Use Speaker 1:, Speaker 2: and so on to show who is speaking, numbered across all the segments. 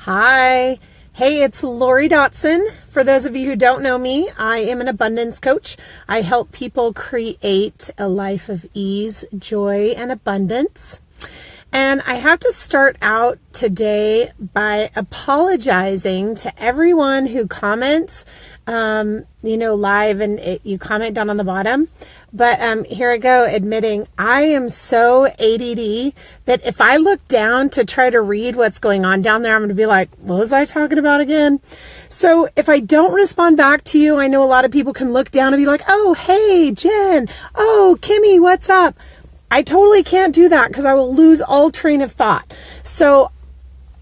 Speaker 1: Hi. Hey, it's Lori Dotson. For those of you who don't know me, I am an abundance coach. I help people create a life of ease, joy, and abundance. And I have to start out today by apologizing to everyone who comments, live and you comment down on the bottom. But here I go, admitting I am so ADD that if I look down to try to read what's going on down there, I'm going to be like, what was I talking about again? So if I don't respond back to you, I know a lot of people can look down and be like, oh, hey, Jen. Oh, Kimmy, what's up? I totally can't do that because I will lose all train of thought. So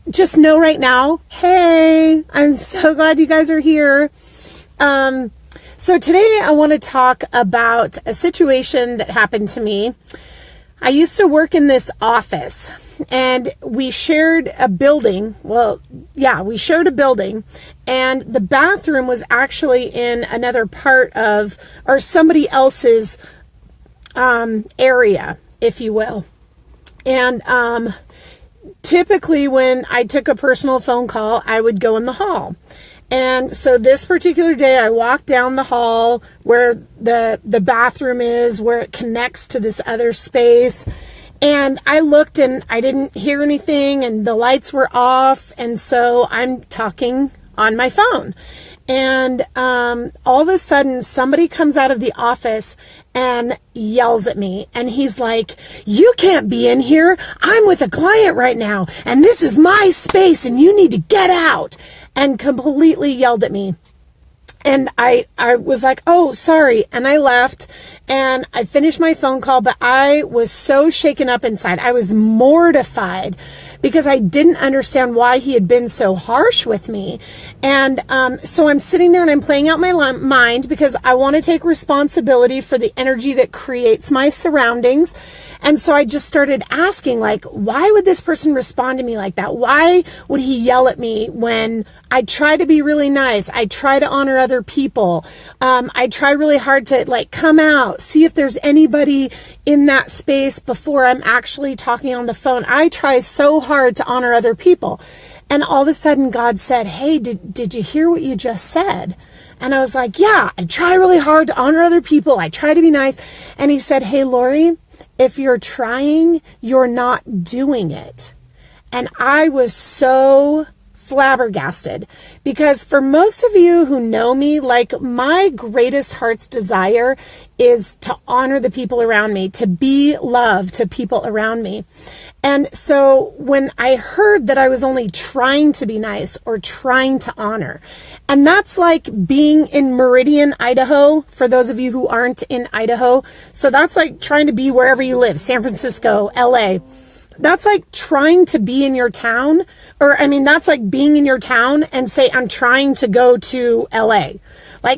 Speaker 1: just know right now, hey, I'm so glad you guys are here. So today I want to talk about a situation that happened to me. I used to work in this office and we shared a building. We shared a building and the bathroom was actually in another part of, or somebody else's area, if you will. And typically when I took a personal phone call, I would go in the hall. And so this particular day, I walked down the hall where the bathroom is, where it connects to this other space. And I looked and I didn't hear anything and the lights were off. And so I'm talking on my phone. And all of a sudden, somebody comes out of the office and yells at me. And he's like, you can't be in here. I'm with a client right now. And this is my space and you need to get out. And completely yelled at me. And I was like, oh, sorry. And I left and I finished my phone call, but I was so shaken up inside. I was mortified because I didn't understand why he had been so harsh with me. And so I'm sitting there and I'm playing out my mind because I want to take responsibility for the energy that creates my surroundings. And so I just started asking, like, why would this person respond to me like that? Why would he yell at me when I try to be really nice? I try to honor other people. I try really hard to come out, see if there's anybody in that space before I'm actually talking on the phone. I try so hard to honor other people. And all of a sudden God said, hey, did you hear what you just said? And I was like, yeah, I try really hard to honor other people. I try to be nice. And he said, hey, Lori, if you're trying, you're not doing it. And I was so flabbergasted because for most of you who know me, my greatest heart's desire is to honor the people around me, to be love to people around me. And so when I heard that I was only trying to be nice or trying to honor, and that's like being in Meridian, Idaho, for those of you who aren't in Idaho. So that's like trying to be wherever you live, San Francisco, LA. That's like trying to be in your town, that's like being in your town and say, I'm trying to go to LA.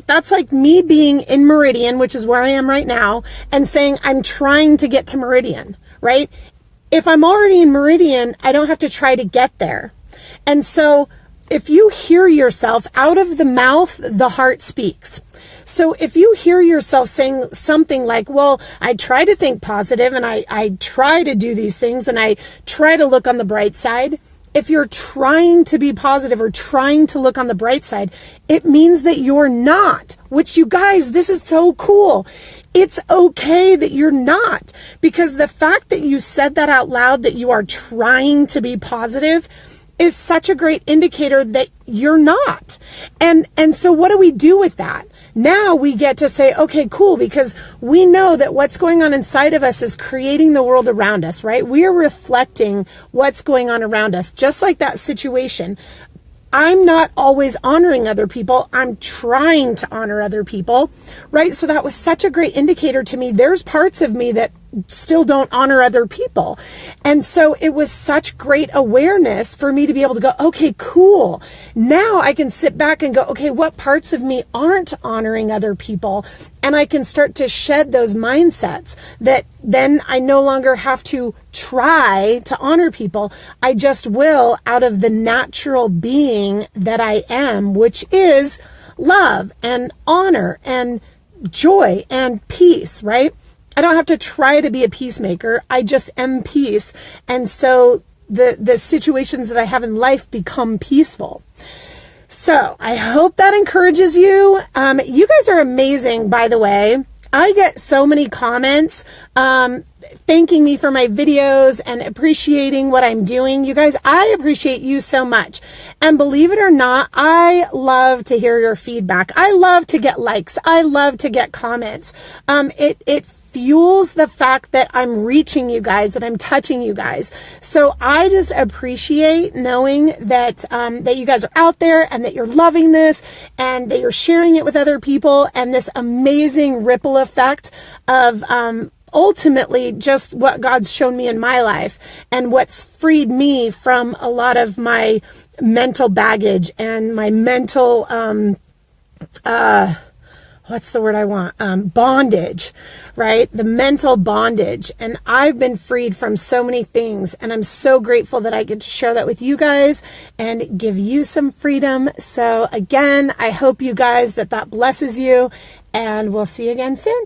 Speaker 1: That's like me being in Meridian, which is where I am right now, and saying, I'm trying to get to Meridian, right? If I'm already in Meridian, I don't have to try to get there. And so if you hear yourself, out of the mouth, the heart speaks. So if you hear yourself saying something like, well, I try to think positive and I try to do these things and I try to look on the bright side. If you're trying to be positive or trying to look on the bright side, it means that you're not, which you guys, this is so cool. It's okay that you're not, because the fact that you said that out loud, that you are trying to be positive, is such a great indicator that you're not. And so what do we do with that? Now we get to say, okay, cool, because we know that what's going on inside of us is creating the world around us, right? We are reflecting what's going on around us, just like that situation. I'm not always honoring other people. I'm trying to honor other people, right? So that was such a great indicator to me. There's parts of me that still don't honor other people. And so it was such great awareness for me to be able to go, okay, cool. Now I can sit back and go, okay, what parts of me aren't honoring other people? And I can start to shed those mindsets that then I no longer have to try to honor people. I just will, out of the natural being that I am, which is love and honor and joy and peace, right? I don't have to try to be a peacemaker. I just am peace. And so the situations that I have in life become peaceful. So I hope that encourages you. You guys are amazing, by the way. I get so many comments thanking me for my videos and appreciating what I'm doing. You guys, I appreciate you so much. And believe it or not, I love to hear your feedback. I love to get likes. I love to get comments. It fuels the fact that I'm reaching you guys, that I'm touching you guys. So I just appreciate knowing that that you guys are out there and that you're loving this and that you're sharing it with other people, and this amazing ripple effect of ultimately just what God's shown me in my life and what's freed me from a lot of my mental baggage and my mental what's the word I want? Bondage, right? The mental bondage. And I've been freed from so many things. And I'm so grateful that I get to share that with you guys and give you some freedom. So again, I hope you guys that blesses you, and we'll see you again soon.